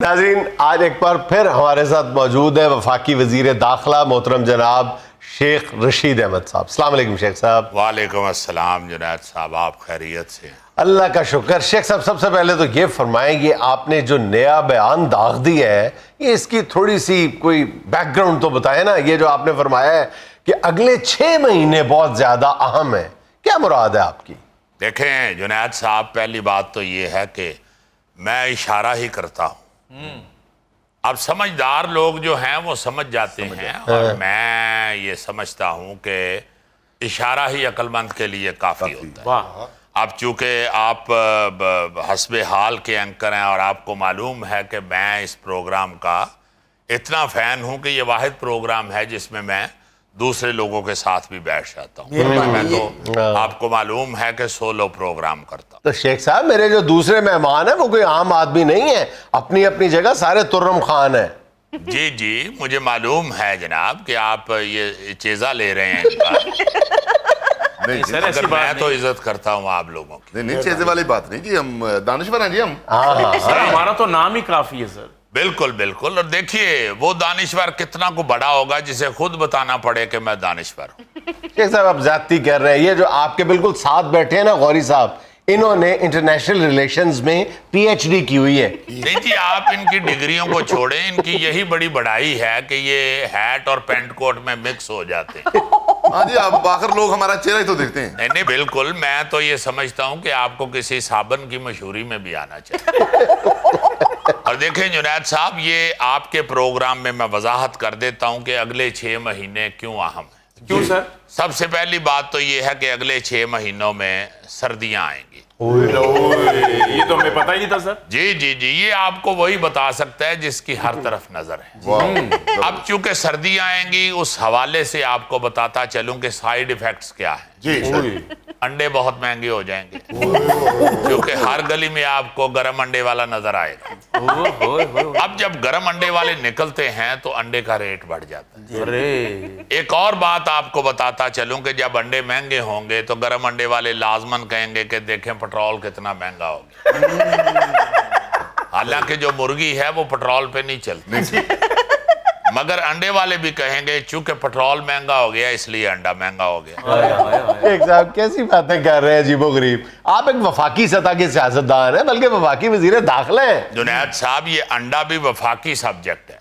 नाज़रीन, आज एक बार फिर हमारे साथ मौजूद है वफाकी वजीर दाखिला मोहतरम जनाब शेख रशीद अहमद साहब। अस्सलाम वालेकुम शेख साहब। वालेकुम अस्सलाम जुनैद साहब, आप खैरियत से? अल्लाह का शुक्र। शेख साहब, सबसे पहले तो ये फरमाएंगे, आपने जो नया बयान दाग दिया है, ये इसकी थोड़ी सी कोई बैकग्राउंड तो बताए ना। ये जो आपने फरमाया है कि अगले 6 महीने बहुत ज्यादा अहम है, क्या मुराद है आपकी? देखें जुनैद साहब, पहली बात तो ये है कि मैं इशारा ही करता हूँ। अब समझदार लोग जो हैं वो समझ जाते हैं, और मैं ये समझता हूँ कि इशारा ही अक्लमंद के लिए काफ़ी होता है। अब चूंकि आप हस्बे हाल के एंकर हैं और आपको मालूम है कि मैं इस प्रोग्राम का इतना फ़ैन हूँ कि ये वाहिद प्रोग्राम है जिसमें मैं दूसरे लोगों के साथ भी बैठ जाता हूँ। मैं तो आपको मालूम है कि सोलो प्रोग्राम करता हूँ। तो शेख साहब, मेरे जो दूसरे मेहमान हैं वो कोई आम आदमी नहीं है, अपनी अपनी जगह सारे तुर्रम खान है। जी जी, मुझे मालूम है जनाब कि आप ये चेजा ले रहे हैं इनका। नहीं जी, मगर मैं तो इज्जत करता हूँ आप लोगों की। नहीं चेज़े वाली बात नहीं जी, हम दानिश्वर हैं जी हम। सर हमारा तो नाम ही काफी है सर। बिल्कुल बिल्कुल। और देखिए वो दानिश्वर कितना को बड़ा होगा जिसे खुद बताना पड़े कि मैं दानिश्वर हूँ। शेख साहब, आप ज्यादती कर रहे हैं। ये जो आपके बिल्कुल साथ बैठे हैं ना गौरी साहब, इन्होंने इंटरनेशनल रिलेशंस में पीएचडी की हुई है। नहीं जी, आप इनकी डिग्रियों को छोड़ें, इनकी यही बड़ी बढ़ाई है कि ये हैट और पेंट कोट में मिक्स हो जाते हैं। हाँ जी, अब आखिर लोग हमारा चेहरा ही तो देखते हैं। नहीं नहीं, बिल्कुल। मैं तो ये समझता हूँ कि आपको किसी साबन की मशहूरी में भी आना चाहिए। और देखें जुनैद साहब, ये आपके प्रोग्राम में मैं वजाहत कर देता हूँ कि अगले 6 महीने क्यों अहम है। क्यों सर? सबसे पहली बात तो ये है कि अगले 6 महीनों में सर्दियां आएंगी। ये तो हमें पता ही नहीं था सर। जी जी जी, ये आपको वही बता सकता है जिसकी हर तरफ नजर है। अब चूंकि सर्दियां आएंगी, उस हवाले से आपको बताता चलूं कि साइड इफेक्ट्स क्या है। जी अंडे बहुत महंगे हो जाएंगे, क्योंकि हर गली में आपको गर्म अंडे वाला नजर आएगा। अब जब गर्म अंडे वाले निकलते हैं तो अंडे का रेट बढ़ जाता है। अरे एक और बात आपको बताता चलूं कि जब अंडे महंगे होंगे तो गर्म अंडे वाले लाजमन कहेंगे कि देखें पेट्रोल कितना महंगा हो गया। हालांकि जो मुर्गी है वो पेट्रोल पे नहीं चलती, मगर अंडे वाले भी कहेंगे चूंकि पेट्रोल महंगा हो गया इसलिए अंडा महंगा हो गया। शेख साहब, कैसी बातें कर रहे हैं अजीबो गरीब। आप एक वफाकी सतह के सियासतदान हैं, बल्कि वफाकी वजीर दाखिला हैं। जुनैद साहब, ये अंडा भी वफाकी सब्जेक्ट है,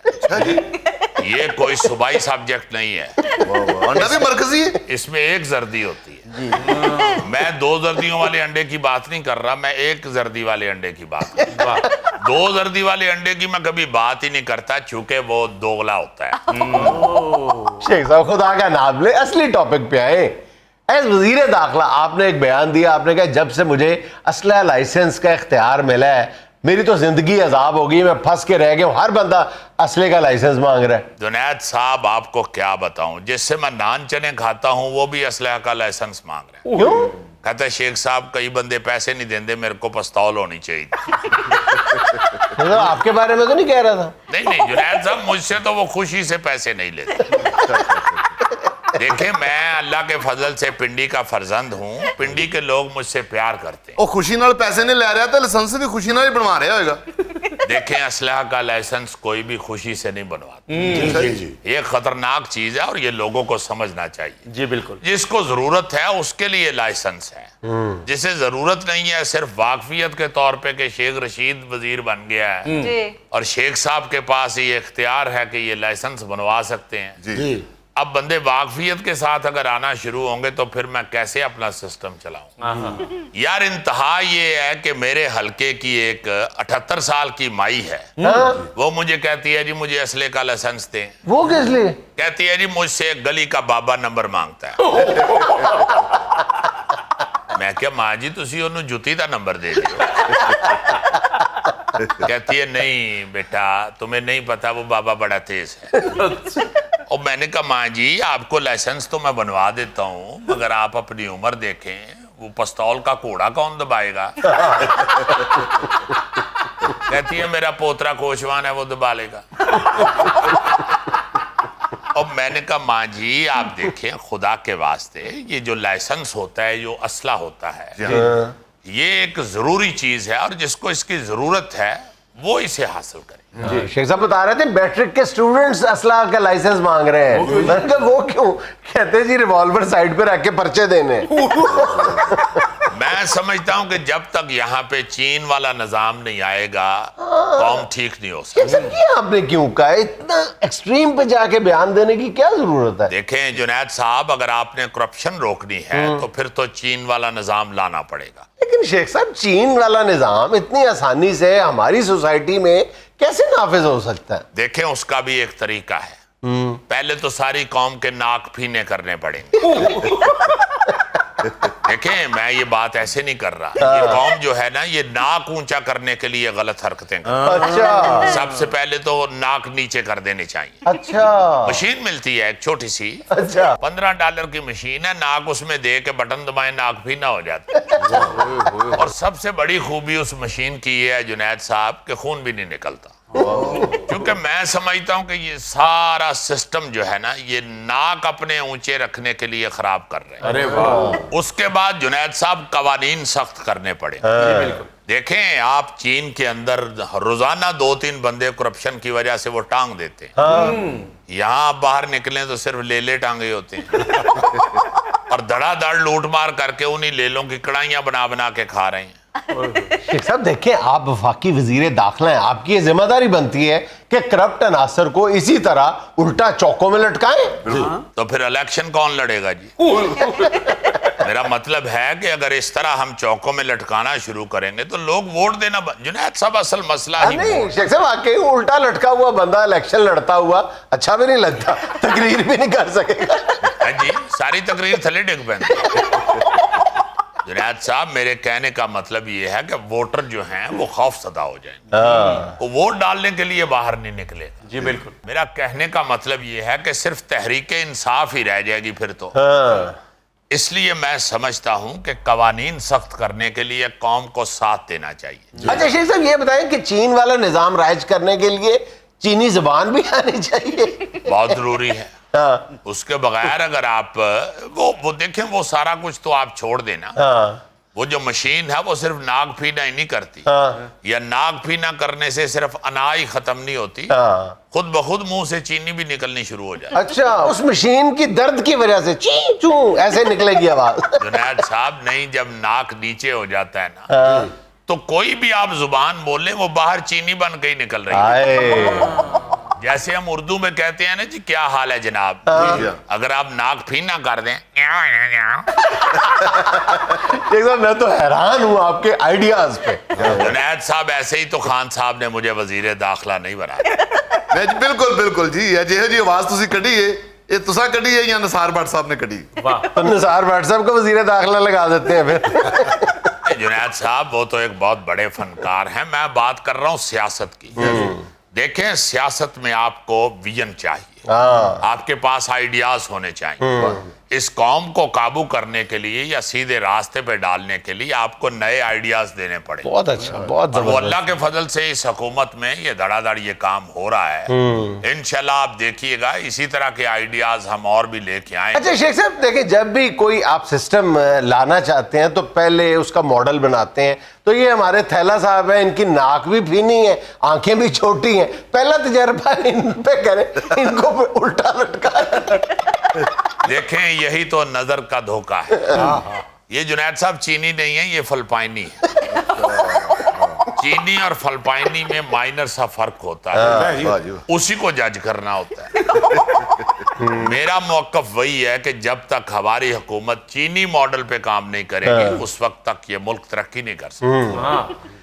ये कोई सूबाई सब्जेक्ट नहीं है। अंडा भी मरकजी है। इसमें एक जर्दी होती है। मैं 2 जर्दियों वाले अंडे की बात नहीं कर रहा, मैं एक जर्दी वाले अंडे की बात कर रहा हूं। 2 जर्दी वाले अंडे की मैं कभी बात ही नहीं करता, चूंकि वो दोगला होता है। शेख साहब, खुदा का नाम ले, असली टॉपिक पे आए। एज वजीर दाखिला आपने एक बयान दिया, आपने कहा जब से मुझे असलहा लाइसेंस का इख्तियार मिला है मेरी तो जिंदगी अजाब हो गई, मैं फंस के रह गया हूं, हर बंदा असले का लाइसेंस मांग रहा है। जुनैद साहब, आपको क्या बताऊं, जिससे मैं नान चने खाता हूं वो भी असलहा का लाइसेंस मांग रहे हैं। क्यों? कहता है शेख साहब कई बंदे पैसे नहीं देंगे, मेरे को पिस्तौल होनी चाहिए। तो आपके बारे में तो नहीं कह रहा था। नहीं नहीं जुनैद साहब, मुझसे तो वो खुशी से पैसे नहीं लेते। देखें, मैं अल्लाह के फजल से पिंडी का फर्जंद हूँ, पिंडी के लोग मुझसे प्यार करते हैं। ਉਹ ਖੁਸ਼ੀ ਨਾਲ ਪੈਸੇ नहीं ले रहा तो लाइसेंस भी खुशी ਨਾਲ ही बनवा रहा होगा। देखें, असलहा का लाइसेंस कोई भी खुशी से नहीं बनवाता। जी ये खतरनाक चीज है और ये लोगों को समझना चाहिए। जी बिल्कुल। जिसको जरूरत है उसके लिए लाइसेंस है, जिसे जरूरत नहीं है सिर्फ वाकफियत के तौर पे कि शेख रशीद वजीर बन गया है और शेख साहब के पास ये इख्तियार है कि ये लाइसेंस बनवा सकते हैं। जी अब बंदे वाकफियत के साथ अगर आना शुरू होंगे तो फिर मैं कैसे अपना सिस्टम चलाऊं। यार, इंतहा ये है कि मेरे हलके की एक 78 साल की माई है, वो मुझे कहती है जी मुझे असले का लाइसेंस दें। वो किस लिए? कहती है जी मुझसे एक गली का बाबा नंबर मांगता है। मैं क्या माँ जी तुसी ओनू जुती का नंबर दे दियो। कहती है नहीं बेटा, तुम्हें नहीं पता वो बाबा बड़ा तेज है। और मैंने कहा माँ जी आपको लाइसेंस तो मैं बनवा देता हूँ, मगर आप अपनी उम्र देखें, वो पिस्तौल का कोड़ा कौन दबाएगा। कहती है मेरा पोतरा कोचवान है, वो दबा लेगा। और मैंने कहा माँ जी आप देखें, खुदा के वास्ते ये जो लाइसेंस होता है, जो असला होता है, ये एक जरूरी चीज है और जिसको इसकी जरूरत है वो इसे हासिल करें। जी शेख साहब बता रहे थे मैट्रिक के स्टूडेंट्स असला का लाइसेंस मांग रहे हैं। मैंने कहा वो क्यों? कहते जी रिवॉल्वर साइड पे रख के पर्चे देने। मैं समझता हूं कि जब तक यहाँ पे चीन वाला निजाम नहीं आएगा कौम ठीक नहीं हो सकती। सर ये आपने क्यों कहा? इतना एक्सट्रीम पे जाके बयान देने की क्या जरूरत है? देखें जुनैद साहब, अगर आपने करप्शन रोकनी है तो फिर तो चीन वाला निजाम लाना पड़ेगा। लेकिन शेख साहब चीन वाला निजाम इतनी आसानी से हमारी सोसाइटी में कैसे नाफिज हो सकता है? देखें उसका भी एक तरीका है। पहले तो सारी कौम के नाक फीने करने पड़ेंगे। देखें मैं ये बात ऐसे नहीं कर रहा, ये कौम जो है ना ये नाक ऊंचा करने के लिए गलत हरकतें कर। अच्छा सबसे पहले तो नाक नीचे कर देने चाहिए। अच्छा मशीन मिलती है एक छोटी सी, अच्छा $15 की मशीन है, नाक उसमें दे के बटन दबाए नाक फीना हो जाता है। और सबसे बड़ी खूबी उस मशीन की ये है जुनैद साहब कि खून भी नहीं निकलता। क्योंकि मैं समझता हूं कि ये सारा सिस्टम जो है ना ये नाक अपने ऊंचे रखने के लिए खराब कर रहे हैं। अरे वाह। उसके बाद जुनैद साहब कवानीन सख्त करने पड़े। देखें आप चीन के अंदर रोजाना 2-3 बंदे करप्शन की वजह से वो टांग देते हैं। यहाँ आप बाहर निकले तो सिर्फ लेले टांगे होते हैं और धड़ाधड़ लूट मार करके उन्हीं लेलों की कड़ाइयां बना बना के खा रहे हैं। शेख साहब देखिए आप वफाकी वजीर दाखिला हैं, आपकी ये जिम्मेदारी बनती है कि करप्ट अनासर को इसी तरह उल्टा चौकों में लटकाएं। तो फिर इलेक्शन कौन लड़ेगा जी? मेरा मतलब है कि अगर इस तरह हम चौकों में लटकाना शुरू करेंगे तो लोग वोट देना जुनैद साहब असल मसला ही नहीं शेख साहब वाकई उल्टा लटका हुआ बंदा इलेक्शन लड़ता हुआ अच्छा भी नहीं लगता, तकरीर भी नहीं कर सकेगा। है जी, सारी तकरीर थले डिग पैंदी। जुनैद साहब मेरे कहने का मतलब ये है कि वोटर जो हैं वो खौफ सदा हो जाएंगे, वो वोट डालने के लिए बाहर नहीं निकलेगा। जी बिल्कुल। मेरा कहने का मतलब ये है कि सिर्फ तहरीके इंसाफ ही रह जाएगी फिर तो। इसलिए मैं समझता हूं कि कवानीन सख्त करने के लिए कौम को साथ देना चाहिए। अच्छा शेख साहब ये बताएं कि चीन वाला निजाम राइज करने के लिए चीनी जुबान भी आनी चाहिए? बहुत जरूरी है। उसके बगैर अगर आप वो देखें वो सारा कुछ तो आप छोड़ देना। वो जो मशीन है वो सिर्फ नाक फीना ही नहीं करती, या नाक फीना करने से सिर्फ अनाज खत्म नहीं होती, खुद ब खुद मुंह से चीनी भी निकलनी शुरू हो जाती। अच्छा उस मशीन की दर्द की वजह से ची चू ऐसे निकलेगी आवाज? जुनैद साहब नहीं, जब नाक नीचे हो जाता है ना तो कोई भी आप जुबान बोले वो बाहर चीनी बन के ही निकल रही है। जैसे हम उर्दू में कहते हैं ना जी क्या हाल है जनाब, अगर आप नाक फीना कर दें। मैं तो हैरान हूं आपके आइडियाज पे। जुनैद साहब ऐसे ही तो खान साहब ने मुझे वजीर दाखिला नहीं बनाया। बिल्कुल बिल्कुल जी, ਜਿਹੋ जी आवाज तुसी कढ़ी है ये तुसा कढ़ी है या निसार भट्ट साहब ने कढ़ी? तो निसार भट्ट साहब को वजीर दाखिला लगा देते हैं फिर। जुनैद साहब वो तो एक बहुत बड़े फनकार हैं, मैं बात कर रहा हूं सियासत की। देखें सियासत में आपको विजन चाहिए, आपके पास आइडियाज होने चाहिए। इस कौम को काबू करने के लिए या सीधे रास्ते पे डालने के लिए आपको नए आइडियाज देने पड़े। बहुत अच्छा, बहुत और वो अल्लाह के फजल से इस हुकूमत में ये धड़ाधड़ ये काम हो रहा है। इंशाल्लाह आप देखिएगा इसी तरह के आइडियाज हम और भी लेके आए। अच्छा शेख साहब देखें जब भी कोई आप सिस्टम लाना चाहते हैं तो पहले उसका मॉडल बनाते हैं। तो ये हमारे थैला साहब हैं, इनकी नाक भी फीनी है, आंखें भी छोटी हैं, पहला तजर्बा इन पे करें, इनको उल्टा लटका। देखें यही तो नजर का धोखा है। ये जुनैद साहब चीनी नहीं है, ये फलपाइनी है। चीनी और फलपाइनी में माइनर सा फर्क होता है, उसी को जज करना होता है। मेरा मौकफ वही है कि जब तक हमारी हुकूमत चीनी मॉडल पे काम नहीं करेगी उस वक्त तक ये मुल्क तरक्की नहीं कर सकता।